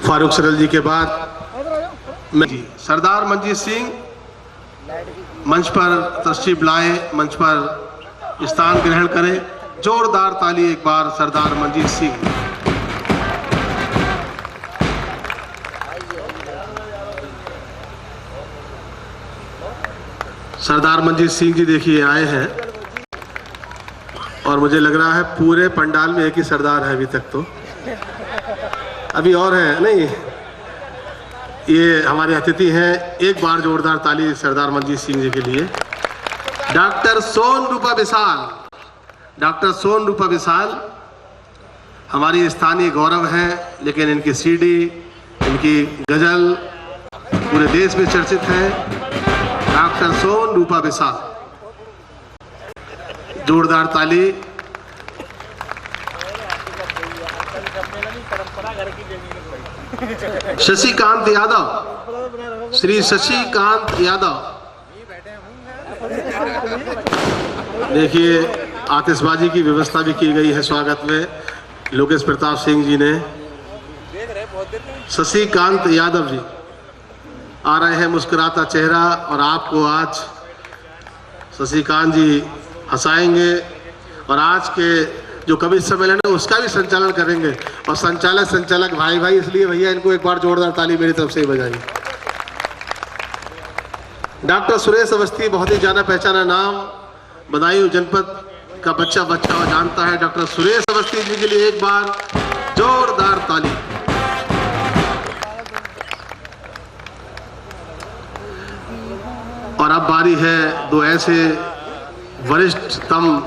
फारूक सरल जी के बाद सरदार मंजीत सिंह मंच पर तशरीफ लाए, मंच पर स्थान ग्रहण करें। जोरदार ताली एक बार सरदार मंजीत सिंह। सरदार मंजीत सिंह जी देखिए आए हैं और मुझे लग रहा है पूरे पंडाल में एक ही सरदार है अभी तक, तो अभी और है नहीं। ये हमारे अतिथि हैं, एक बार जोरदार ताली सरदार मंजीत सिंह जी के लिए। डॉक्टर सोन रूपा विशाल, डॉक्टर सोन रूपा विशाल हमारी स्थानीय गौरव है, लेकिन इनकी सीडी, इनकी गजल पूरे देश में चर्चित है। डॉक्टर सोन रूपा विशाल, जोरदार ताली। शशिकांत यादव, श्री शशिकांत यादव देखिए, आतिशबाजी की व्यवस्था भी की गई है स्वागत में लोकेश प्रताप सिंह जी ने। शशिकांत यादव जी आ रहे हैं, मुस्कुराता चेहरा, और आपको आज शशिकांत जी हंसाएंगे और आज के जो कवि सम्मेलन है उसका भी संचालन करेंगे। और संचालक भाई इसलिए भैया इनको एक बार जोरदार ताली मेरी तरफ से ही बजाइए। डॉक्टर सुरेश अवस्थी, बहुत ही जाना पहचाना नाम, बदायूं जनपद का बच्चा जानता है। डॉक्टर सुरेश अवस्थी जी के लिए एक बार जोरदार ताली। और अब बारी है दो ऐसे वरिष्ठतम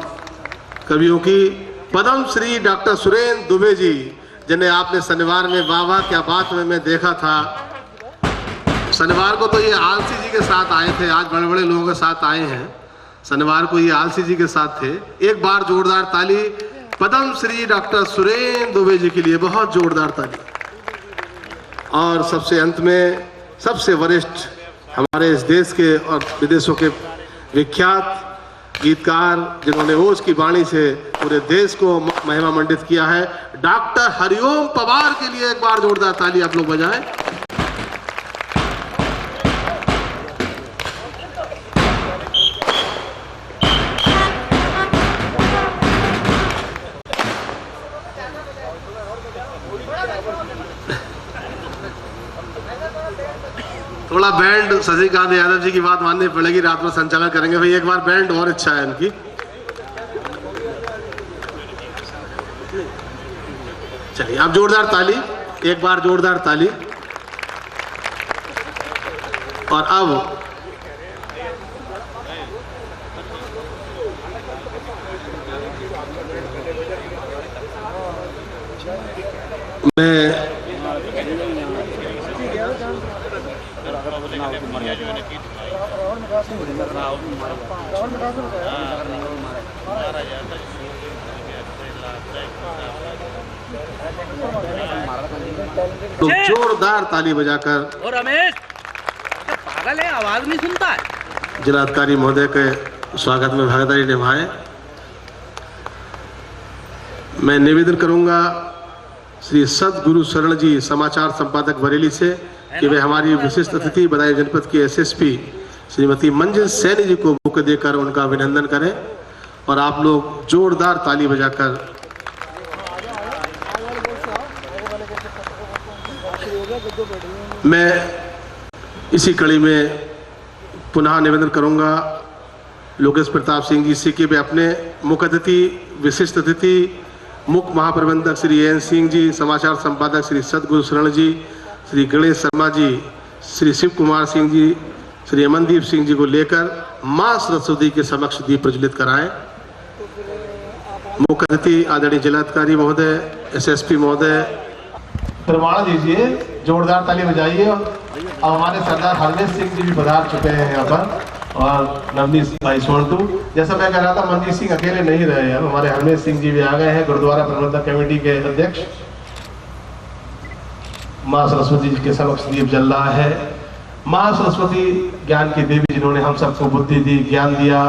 कवियों की, पद्म श्री डॉक्टर सुरेंद्र दुबे जी, जिन्हें आपने शनिवार में वाह क्या बात में मैं देखा था। शनिवार को तो ये आलसी जी के साथ आए थे, आज बड़े बड़े लोगों के साथ आए हैं। शनिवार को ये आलसी जी के साथ थे। एक बार जोरदार ताली पद्म श्री डॉक्टर सुरेंद्र दुबे जी के लिए, बहुत जोरदार ताली। और सबसे अंत में सबसे वरिष्ठ हमारे इस देश के और विदेशों के विख्यात गीतकार, जिन्होंने ओज की वाणी से पूरे देश को महिमा मंडित किया है, डॉक्टर हरिओम पवार के लिए एक बार जोरदार ताली आप लोग बजाएं। थोड़ा बैंड, शशिकांत यादव जी की बात माननी पड़ेगी, रात में संचालन करेंगे भाई। एक बार बैंड और इच्छा है इनकी। चलिए आप जोरदार ताली, एक बार जोरदार ताली। और अब मैं तो जोरदार ताली बजाकर, और रमेश पागल है, आवाज नहीं सुनता है। जिलाधिकारी महोदय के स्वागत में भागीदारी निभाए। मैं निवेदन करूंगा श्री सदगुरु शरण जी, समाचार संपादक बरेली से, कि वे हमारी विशिष्ट अतिथि बदायूं जनपद की एसएसपी श्रीमती मंजिल सैनी जी को बुक देकर उनका अभिनंदन करें। और आप लोग जोरदार ताली बजाकर मैं इसी कड़ी में पुनः निवेदन करूंगा लोकेश प्रताप सिंह जी से कि वे अपने मुख्य अतिथि, विशिष्ट अतिथि, मुख्य महाप्रबंधक श्री एन सिंह जी, समाचार संपादक श्री सदगुरु शरण जी, श्री गणेश शर्मा जी, श्री शिव कुमार सिंह जी, श्री अमनदीप सिंह जी को लेकर मां सरस्वती के समक्ष दीप प्रज्वलित कराएं। मुख्य अतिथि आदरणीय जिलाधिकारी महोदय, एसएसपी महोदय, प्रमाण दीजिए, जोरदार ताली बजाइए। और हमारे सरदार हरमेश सिंह जी भी पधार चुके हैं यहाँ पर, और नवनीत भाई सोनटू। जैसा मैं कह रहा था, मंजीत सिंह अकेले नहीं रहे, अब हमारे हरमेश सिंह जी भी आ गए हैं, गुरुद्वारा प्रबंधक कमेटी के अध्यक्ष। माँ सरस्वती जी के समक्ष दीप जल रहा है। माँ सरस्वती ज्ञान की देवी, जिन्होंने हम सबको बुद्धि दी, ज्ञान दिया,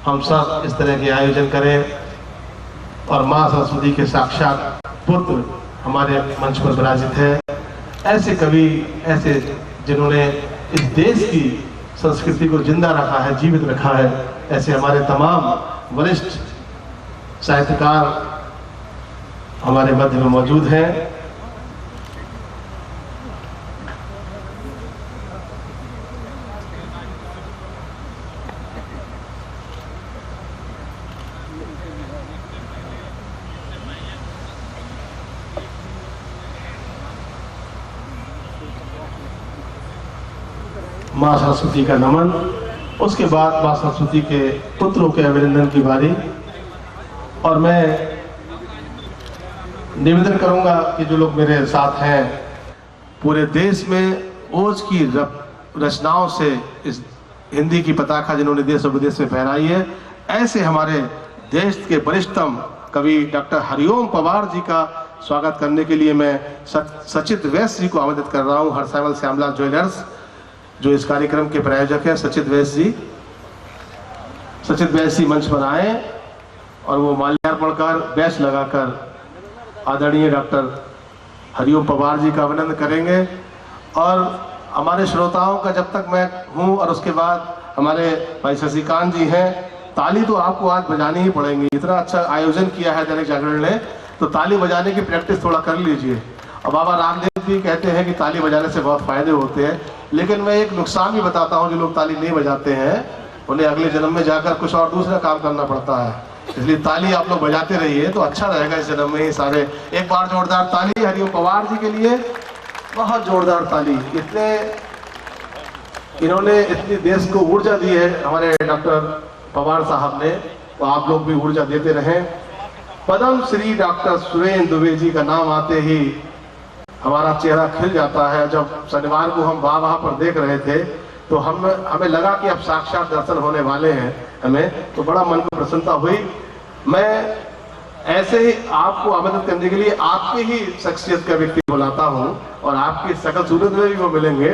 हम सब इस तरह के आयोजन करें। और माँ सरस्वती के साक्षात पुत्र हमारे मंच पर विराजित है। ऐसे कवि, ऐसे जिन्होंने इस देश की संस्कृति को जिंदा रखा है, जीवित रखा है, ऐसे हमारे तमाम वरिष्ठ साहित्यकार हमारे मध्य में मौजूद हैं। माँ सरस्वती का नमन, उसके बाद माँ सरस्वती के पुत्रों के अभिनंदन की बारी। और मैं निवेदन करूंगा कि जो लोग मेरे साथ हैं, पूरे देश में ओज की रचनाओं से इस हिंदी की पताका जिन्होंने देश और विदेश में फहराई है, ऐसे हमारे देश के वरिष्ठतम कवि डॉक्टर हरिओम पवार जी का स्वागत करने के लिए मैं सचित वैश्य जी को आमंत्रित कर रहा हूं। हरसावल श्यामलाल ज्वेलर्स जो इस कार्यक्रम के प्रायोजक है, सचित वैश्य जी। सचित वैश्य जी मंच पर आए और वो माल्यार्पण कर, बैच लगाकर आदरणीय डॉक्टर हरिओम पवार जी का अभिनंदन करेंगे। और हमारे श्रोताओं का जब तक मैं हूं और उसके बाद हमारे भाई शशिकांत जी हैं, ताली तो आपको आज बजानी ही पड़ेंगी। इतना अच्छा आयोजन किया है दैनिक जागरण ने, तो ताली बजाने की प्रैक्टिस थोड़ा कर लीजिए। और बाबा रामदेव भी कहते हैं कि ताली बजाने से बहुत फायदे होते हैं, लेकिन मैं एक नुकसान भी बताता हूं, जो लोग ताली नहीं बजाते हैं उन्हें अगले जन्म में जाकर कुछ और दूसरा काम करना पड़ता है। इसलिए ताली आप लोग बजाते रहिए तो अच्छा रहेगा इस जन्म में ही सारे। एक बार जोरदार ताली हरिओम पवार जी के लिए, बहुत जोरदार ताली। इन्होंने इतनी देश को ऊर्जा दी है हमारे डॉक्टर पवार साहब ने, तो आप लोग भी ऊर्जा देते रहें। पद्म श्री डॉक्टर सुरेंद्र दुबे जी का नाम आते ही हमारा चेहरा खिल जाता है। जब शनिवार को हम वहां पर देख रहे थे तो हमें लगा कि अब साक्षात दर्शन होने वाले हैं हमें, तो बड़ा मन को प्रसन्नता हुई। मैं ऐसे ही आपको आमंत्रित करने के लिए आपकी ही शख्सियत का व्यक्ति बुलाता हूं और आपकी सकल सूरत में भी वो मिलेंगे।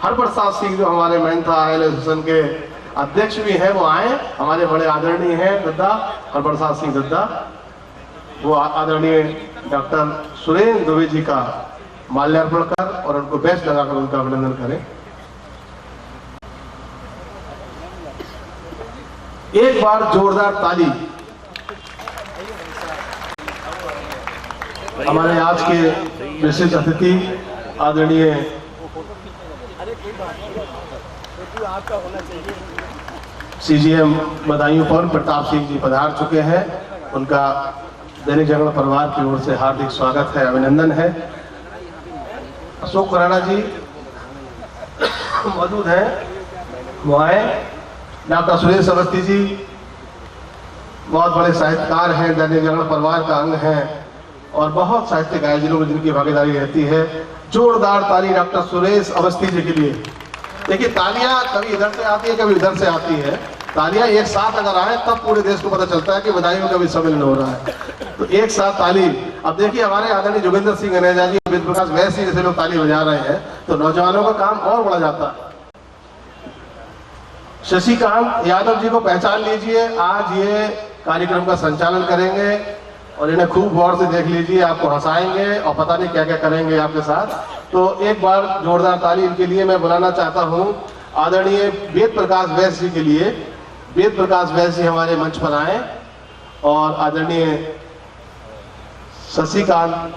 हरप्रसाद सिंह जो हमारे मेंथा एसोसिएशन के अध्यक्ष भी हैं, वो आए, हमारे बड़े आदरणीय हैं दद्दा हरप्रसाद सिंह दद्दा। वो आदरणीय डॉक्टर सुरेंद्र दुबे जी का माल्यार्पण कर और उनको बैच लगाकर उनका अभिनंदन करें। एक बार जोरदार ताली हमारे आज के विशिष्ट अतिथि आदरणीय सीजीएम बदायूं पर प्रताप सिंह जी पधार चुके हैं। उनका दैनिक जागरण परिवार की ओर से हार्दिक स्वागत है, अभिनंदन है। अशोक खुराना जी मौजूद हैं, वो आए। डॉक्टर सुरेश अवस्थी जी बहुत बड़े साहित्यकार हैं, दैनिक जागरण परिवार का अंग हैं और बहुत साहित्यिक आयोजनों में जिनकी भागीदारी रहती है। जोरदार ताली डॉक्टर सुरेश अवस्थी जी के लिए। देखिए, तालियां कभी इधर से आती है, कभी उधर से आती है। तालियां एक साथ अगर आए तब पूरे देश को पता चलता है कि बदायूं का भी सम्मेलन हो रहा है। तो एक साथ ताली। अब देखिए, हमारे आदरणीय जोगिंदर सिंह अनेजा जी, वेद प्रकाश वैश्य जैसे लोग ताली बजा रहे हैं तो नौजवानों का काम और बढ़ जाता है। शशिकांत यादव जी को पहचान लीजिए, आज ये कार्यक्रम का संचालन करेंगे और इन्हें खूब गौर से देख लीजिए, आपको हंसाएंगे और पता नहीं क्या क्या करेंगे आपके साथ। तो एक बार जोरदार ताली इनके लिए मैं बुलाना चाहता हूं आदरणीय वेद प्रकाश वैश्य जी के लिए। वेद प्रकाश वैश्य जी हमारे मंच पर आए और आदरणीय शशिकांत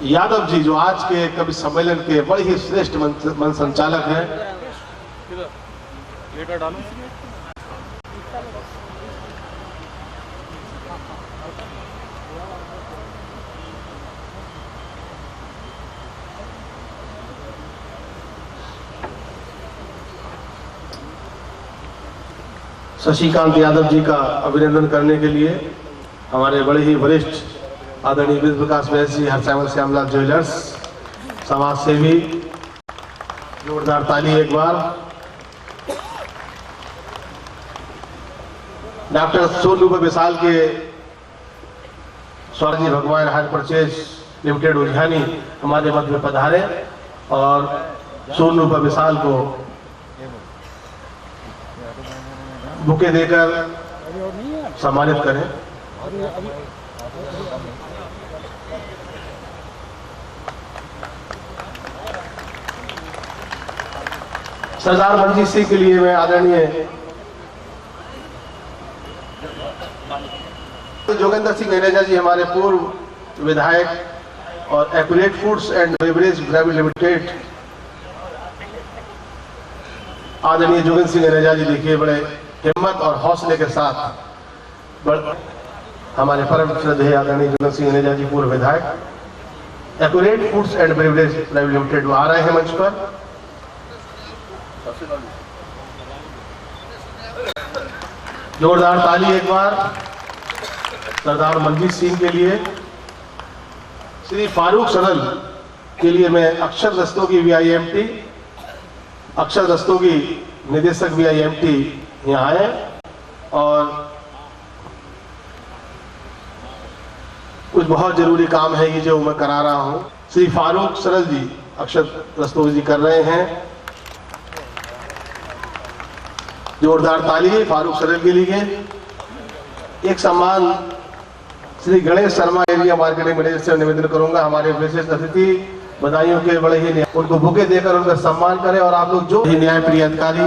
यादव जी जो आज के कवि सम्मेलन के बड़े ही श्रेष्ठ मंच संचालक हैं। शशिकांत यादव जी का अभिनंदन करने के लिए हमारे बड़े ही वरिष्ठ आदरणीय वेद प्रकाश वैश्य जी, हरसावल श्यामलाल ज्वेलर्स, समाज सेवी। जोरदार ताली एक बार। डॉक्टर सोनू विशाल के स्वराजी भगवान हायर परचेज लिमिटेड उज्जैनी हमारे मध्य में पधारे और सोनू विशाल को बुके देकर सम्मानित करें। सरदार मंजीत सिंह के लिए मैं आदरणीय जोगेंद्र सिंह नेनेजा जी, हमारे पूर्व विधायक और accurate foods and beverage private limited, आदरणीय जोगेंद्र सिंह नेनेजा जी देखिए बड़े हिम्मत और हौसले के साथ हमारे परम श्रद्धेय आदरणीय जोगेंद्र सिंह नेनेजा जी पूर्व विधायक accurate foods and beverage private limited वो आ रहे हैं मंच पर। जोरदार ताली एक बार सरदार मंजीत सिंह के लिए। श्री फारूक सदल के लिए मैं अक्षर दस्तोगी VIMT, अक्षर दस्तोगी निदेशक VIMT यहाँ आए और कुछ बहुत जरूरी काम है ये जो मैं करा रहा हूँ। श्री फारूक सरल जी अक्षर दस्तोगी जी कर रहे हैं। जोरदार ताली फारूक सरल के लिए। एक सम्मान Shri Ganesh Sharma area marketing manager से निवेदन करूंगा, हमारे विशेष अतिथि बधाइयों के बड़े ही उनको बुके देकर उनका सम्मान करें और आप लोग जो न्याय प्रिय अधिकारी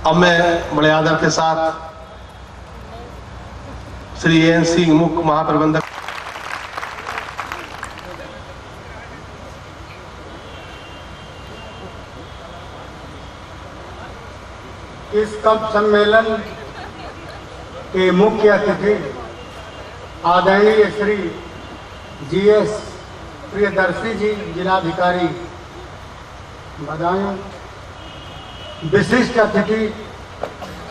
अब मैं बड़े आदर के साथ श्री AN सिंह मुख्य महाप्रबंधक इस कप सम्मेलन के मुख्य अतिथि आदरणीय श्री GS प्रियदर्शी जी जिलाधिकारी बदायूं, विशिष्ट अतिथि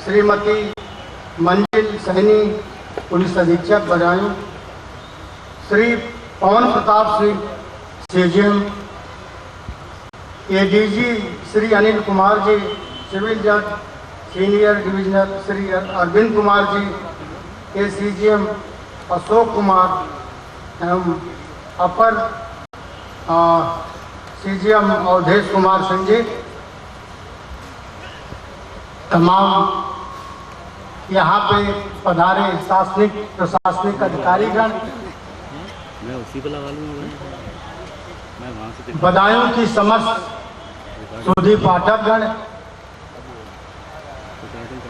श्रीमती मंजिल सैनी पुलिस अधीक्षक Badaun, Shri Pawan Pratap Singh CGM, ADG Shri Anil Kumar ji, civil जज senior divisional Shri Arvind Kumar ji, CGM Ashok Kumar एवं अपर CGM अवधेश कुमार सिंह जी, तमाम यहाँ पे पधारे शासनिक प्रशासनिक अधिकारीगण, मैं उसी पे लगा लूंगा, मैं वहां से बदायूं की समस्त सुधी पाठकगण,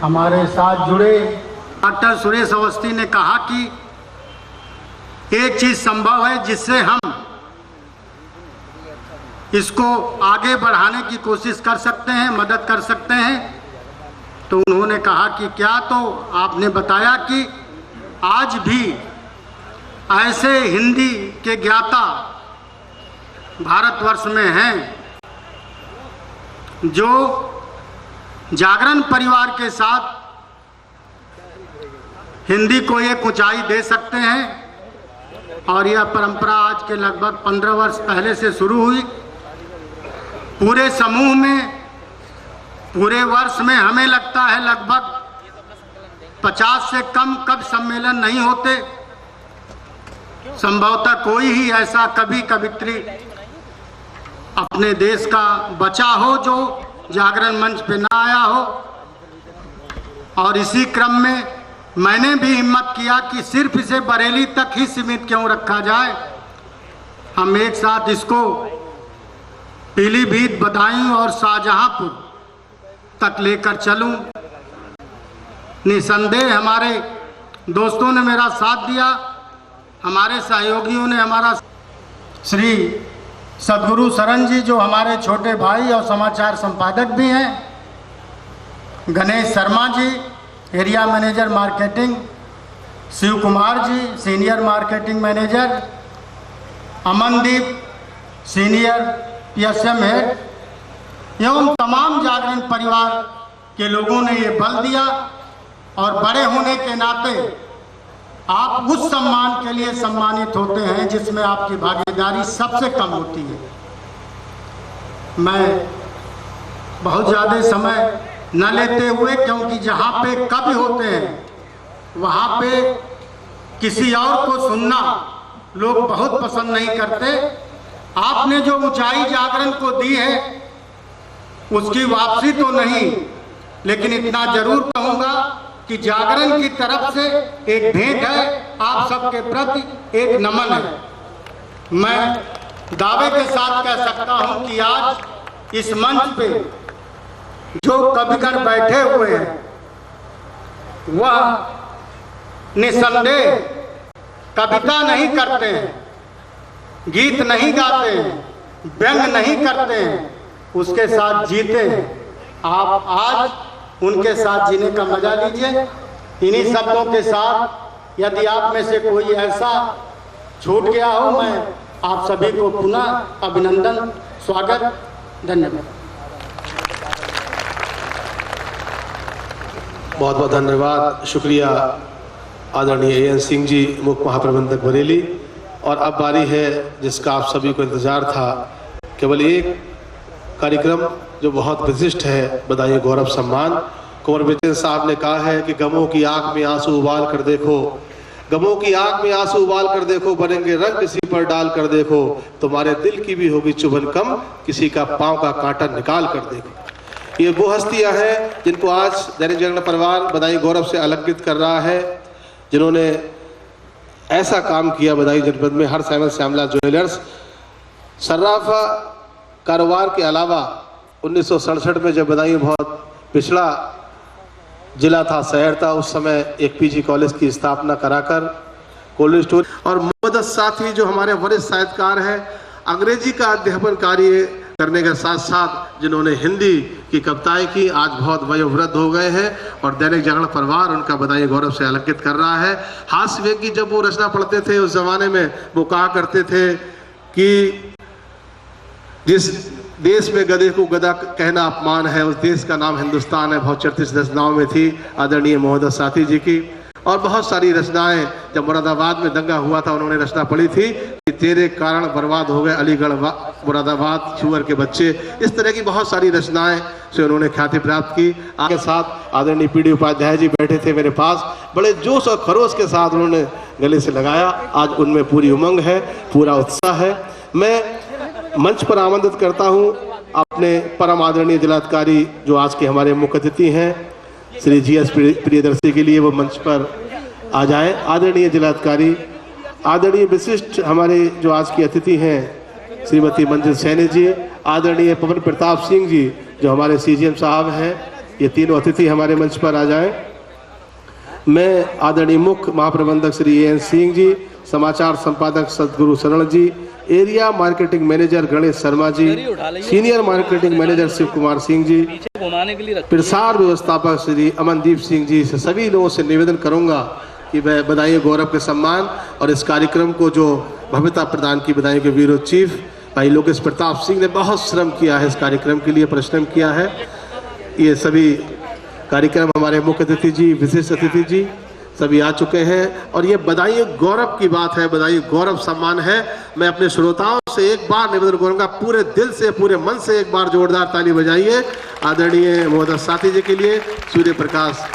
हमारे साथ जुड़े। डॉक्टर सुरेश अवस्थी ने कहा कि एक चीज संभव है जिससे हम इसको आगे बढ़ाने की कोशिश कर सकते हैं, मदद कर सकते हैं। तो उन्होंने कहा कि क्या, तो आपने बताया कि आज भी ऐसे हिंदी के ज्ञाता भारतवर्ष में हैं जो जागरण परिवार के साथ हिंदी को एक ऊंचाई दे सकते हैं। और यह परंपरा आज के लगभग 15 वर्ष पहले से शुरू हुई। पूरे समूह में, पूरे वर्ष में हमें लगता है लगभग 50 से कम कब सम्मेलन नहीं होते। संभवतः कोई ही ऐसा कभी कवित्री अपने देश का बचा हो जो जागरण मंच पे ना आया हो। और इसी क्रम में मैंने भी हिम्मत किया कि सिर्फ इसे बरेली तक ही सीमित क्यों रखा जाए, हम एक साथ इसको पीलीभीत, बदायूं और शाहजहांपुर तक लेकर चलूं। निसंदेह हमारे दोस्तों ने मेरा साथ दिया, हमारे सहयोगियों ने हमारा, श्री सदगुरु शरण जी जो हमारे छोटे भाई और समाचार संपादक भी हैं, Ganesh Sharma ji area manager marketing, Shiv Kumar ji senior marketing manager, Amandeep senior PSM head एवं तमाम जागरण परिवार के लोगों ने ये बल दिया। और बड़े होने के नाते आप उस सम्मान के लिए सम्मानित होते हैं जिसमें आपकी भागीदारी सबसे कम होती है। मैं बहुत ज़्यादा समय न लेते हुए, क्योंकि जहाँ पे कवि होते हैं वहाँ पे किसी और को सुनना लोग बहुत पसंद नहीं करते। आपने जो ऊंचाई जागरण को दी है उसकी वापसी तो नहीं, लेकिन इतना जरूर कहूँगा कि जागरण की तरफ से एक भेंट है आप सबके प्रति एक नमन है। मैं दावे के साथ कह सकता हूं कि आज इस मंच पे जो कविगण बैठे हुए हैं वह निसंदेह कविता नहीं करते हैं, गीत नहीं गाते हैं, व्यंग नहीं करते हैं, उसके साथ जीते हैं। आप आज उनके साथ जीने का मजा लीजिए। इन्हीं शब्दों के साथ यदि आप में से कोई ऐसा छूट गया हो, मैं आप सभी को पुनः अभिनंदन, स्वागत, धन्यवाद। बहुत बहुत धन्यवाद, शुक्रिया आदरणीय एएन सिंह जी, मुख्य महाप्रबंधक बरेली। और अब बारी है जिसका आप सभी को इंतज़ार था, केवल एक कार्यक्रम जो बहुत विशिष्ट है, बधाई गौरव सम्मान। कुंवर विजय साहब ने कहा है कि गमों की आंख में आंसू उबाल कर देखो, गमों की आंख में आंसू उबाल कर देखो, बनेंगे रंग किसी पर डाल कर देखो, तुम्हारे दिल की भी होगी चुभन कम, किसी का पाँव का कांटा निकाल कर देखो। ये वो हस्तियां हैं जिनको आज दैनिक जागरण परिवार बधाई गौरव से अलंकृत कर रहा है, जिन्होंने ऐसा काम किया बधाई जनपद में। हर सैमल श्यामला ज्वेलर्स सर्राफा कारोबार के अलावा 1967 में जब बदायूं बहुत पिछड़ा जिला था, शहर था, उस समय एक पीजी कॉलेज की स्थापना कराकर कोल्ड स्टोर और मोहम्मद साथी जो हमारे वरिष्ठ साहित्यकार हैं, अंग्रेजी का अध्यापन कार्य करने के साथ साथ जिन्होंने हिंदी की कविताएं की, आज बहुत वयोवृद्ध हो गए हैं और दैनिक जागरण परिवार उनका बधाई गौरव से अलंकृत कर रहा है। हास्य व्यंग की जब वो रचना पढ़ते थे उस जमाने में वो कहा करते थे कि जिस देश में गधे को गधा कहना अपमान है, उस देश का नाम हिंदुस्तान है। बहुत चर्चित रचनाओं में थी आदरणीय मोहम्मद साथी जी की। और बहुत सारी रचनाएं, जब मुरादाबाद में दंगा हुआ था उन्होंने रचना पढ़ी थी कि तेरे कारण बर्बाद हो गए अलीगढ़ मुरादाबाद छुअर के बच्चे। इस तरह की बहुत सारी रचनाएं से उन्होंने ख्याति प्राप्त की। आपके साथ आदरणीय पीडी उपाध्याय जी बैठे थे मेरे पास, बड़े जोश और खरोश के साथ उन्होंने गले से लगाया। आज उनमें पूरी उमंग है, पूरा उत्साह है। मैं मंच पर आमंत्रित करता हूं अपने परम आदरणीय जिलाधिकारी जो आज के हमारे मुख्य अतिथि हैं श्री जीएस प्रियदर्शी के लिए वो मंच पर आ जाएं। आदरणीय जिलाधिकारी, आदरणीय विशिष्ट हमारे जो आज के अतिथि हैं श्रीमती मंजिल सैनी जी, आदरणीय पवन प्रताप सिंह जी जो हमारे सीजीएम साहब हैं, ये तीनों अतिथि हमारे मंच पर आ जाएं। मैं आदरणीय मुख्य महाप्रबंधक श्री एएन सिंह जी, समाचार संपादक Sadguru Sharan ji, area marketing manager Ganesh Sharma ji, senior marketing manager Shiv Kumar Singh ji, प्रसार व्यवस्थापक श्री अमनदीप सिंह जी, से सभी लोगों से निवेदन करूंगा कि मैं बधाई गौरव के सम्मान और इस कार्यक्रम को जो भव्यता प्रदान की, बधाई के ब्यूरो चीफ भाई लोकेश प्रताप सिंह ने बहुत श्रम किया है, इस कार्यक्रम के लिए परिश्रम किया है। ये सभी कार्यक्रम हमारे मुख्य अतिथि जी, विशिष्ट अतिथि जी सभी आ चुके हैं और ये बधाई गौरव की बात है, बधाई गौरव सम्मान है। मैं अपने श्रोताओं से एक बार निवेदन करूंगा, पूरे दिल से, पूरे मन से एक बार जोरदार ताली बजाइए आदरणीय मोहम्मद साथी जी के लिए, सूर्य प्रकाश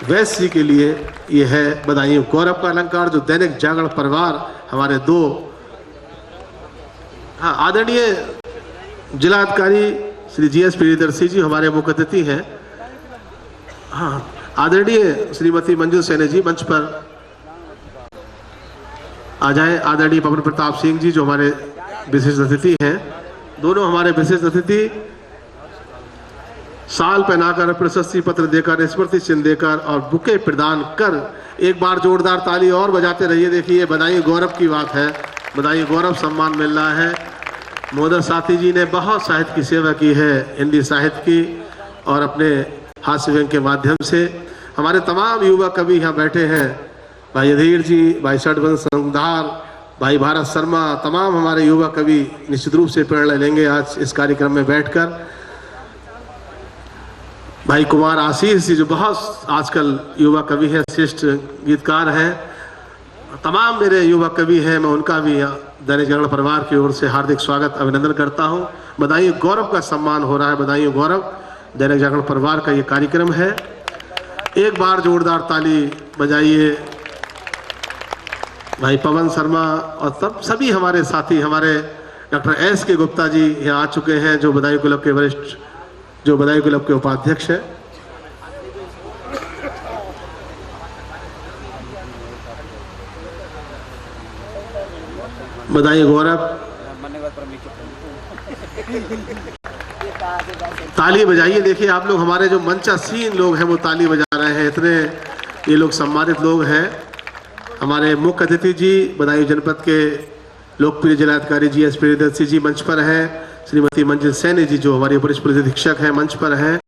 वैश्य जी के लिए। ये है बधाई गौरव का अलंकार जो दैनिक जागरण परिवार हमारे दो आदरणीय जिलाधिकारी श्री जीएस प्रियदर्शी जी हमारे मुख्य अतिथि हैं। आदरणीय श्रीमती मंजिल सैनी जी मंच पर आ जाएं। आदरणीय पवन प्रताप सिंह जी जो हमारे विशिष्ट अतिथि हैं, दोनों हमारे विशिष्ट अतिथि साल पहनाकर, प्रशस्ति पत्र देकर, स्मृति चिन्ह देकर और बुके प्रदान कर एक बार जोरदार ताली और बजाते रहिए। देखिए बधाई गौरव की बात है, बधाई गौरव सम्मान मिल रहा है। मोहम्मद साथी जी ने बहुत साहित्य की सेवा की है, हिंदी साहित्य की, और अपने हास्य व्यंग के माध्यम से हमारे तमाम युवा कवि यहाँ बैठे हैं, भाई अधीर जी, भाई षडवंश संधार, भाई भारत शर्मा, तमाम हमारे युवा कवि निश्चित रूप से प्रेरणा लेंगे आज इस कार्यक्रम में बैठकर। भाई कुमार आशीष जी जो बहुत आजकल युवा कवि हैं, श्रेष्ठ गीतकार हैं, तमाम मेरे युवा कवि हैं, मैं उनका भी दैनिक जागरण परिवार की ओर से हार्दिक स्वागत अभिनंदन करता हूं। बधाई गौरव का सम्मान हो रहा है, बधाई गौरव दैनिक जागरण परिवार का ये कार्यक्रम है। एक बार जोरदार ताली बजाइए भाई पवन शर्मा और तब सभी हमारे साथी, हमारे डॉक्टर एस के गुप्ता जी यहाँ आ चुके हैं जो बधाई क्लब के वरिष्ठ, जो बधाई क्लब के उपाध्यक्ष हैं। बधाई गौरव। ताली बजाइए। देखिए आप लोग, हमारे जो मंचासीन लोग हैं वो ताली बजा रहे हैं, इतने ये लोग सम्मानित लोग हैं। हमारे मुख्य अतिथि जी बदायूं जनपद के लोकप्रिय जिलाधिकारी जी एस प्रियदर्शी जी मंच पर हैं। श्रीमती मंजिल सैनी जी जो हमारी वरिष्ठ पुलिस अधीक्षक हैं मंच पर हैं।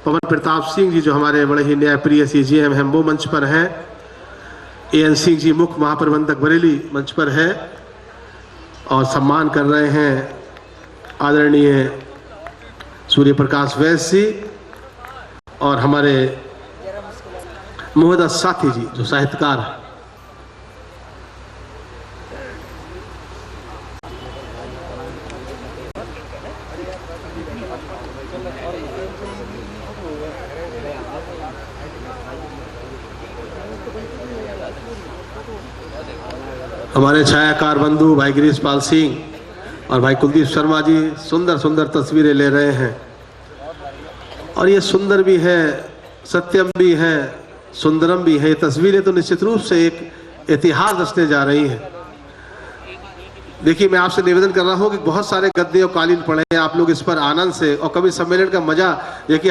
पवन प्रताप सिंह जी जो हमारे बड़े ही न्यायप्रिय CGM हैं वो मंच पर हैं। AN सिंह जी मुख्य महाप्रबंधक बरेली मंच पर है और सम्मान कर रहे हैं आदरणीय सूर्य प्रकाश वैश्य जी और हमारे मोहम्मद साथी जी जो साहित्यकार हैं। हमारे छायाकार बंधु भाई गिरीश पाल सिंह और भाई कुलदीप शर्मा जी सुंदर सुंदर तस्वीरें ले रहे हैं और ये सुंदर भी है, सत्यम भी है, सुंदरम भी है। ये तस्वीरें तो निश्चित रूप से एक इतिहास रचने जा रही हैं। देखिए मैं आपसे निवेदन कर रहा हूँ कि बहुत सारे गद्दे और कालीन पड़े हैं, आप लोग इस पर आनंद से और कवि सम्मेलन का मजा देखिए।